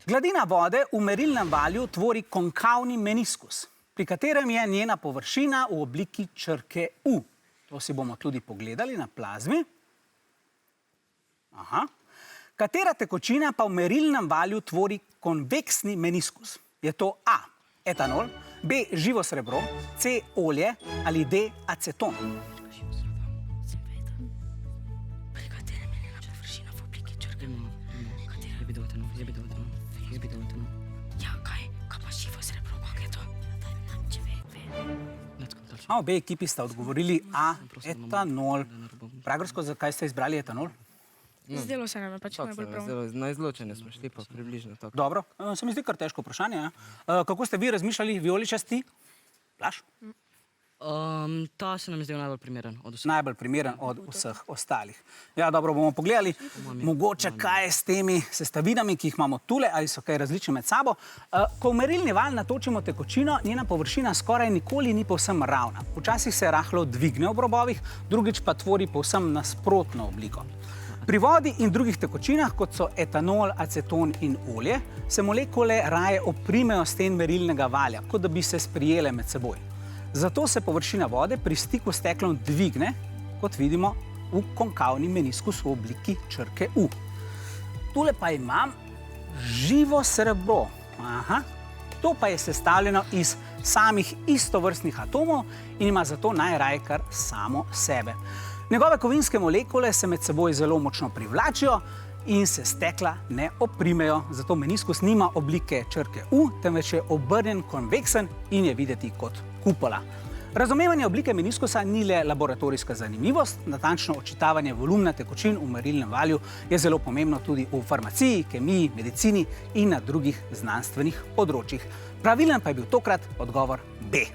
Gladina vode v merilnem valju tvori konkavni meniskus, pri katerem je njena površina v obliki črke U. To si bomo tudi pogledali na plazmi. Katera tekočina pa v merilnem valju tvori konveksni meniskus? Je to A. etanol, B. živo srebro, C. olje ali D. aceton? Obe ekipi sta odgovorili A. etanol. Pragersko, zakaj ste izbrali etanol? Zdelo se nam je pač najbolj prav. Na izločene smo šli pa približno tako. Dobro, se mi zdi kar težko vprašanje. Kako ste vi razmišljali, vijoličasti? Blaž? Ta se nam je zdel najbolj primeren od vseh. Najbolj primeren od vseh ostalih. Ja, dobro, bomo pogledali, mogoče kaj je s temi sestavinami, ki jih imamo tule, ali so kaj različne med sabo. Ko v merilni valj natočimo tekočino, njena površina skoraj nikoli ni povsem ravna. Včasih se rahlo dvigne ob robovih, drugič pa tvori povsem nasprotno obliko. Pri vodi in drugih tekočinah, kot so etanol, aceton in olje, se molekule raje oprimejo sten merilnega valja, kot da bi se sprijele med seboj. Zato se površina vode pri stiku s steklom dvigne, kot vidimo, v konkavni meniskus v obliki črke U. Tule pa imam živo srebro. To pa je sestavljeno iz samih istovrstnih atomov in ima zato najraje kar samo sebe. Njegove kovinske molekule se med seboj zelo močno privlačijo in se stekla ne oprimejo, zato meniskus nima oblike črke U, temveč je obrnjen konveksen in je videti kot kupola. Razumevanje oblike meniskusa ni le laboratorijska zanimivost, natančno odčitavanje volumna tekočin v merilnem valju je zelo pomembno tudi v farmaciji, kemiji, medicini in na drugih znanstvenih področjih. Pravilen pa je bil tokrat odgovor B.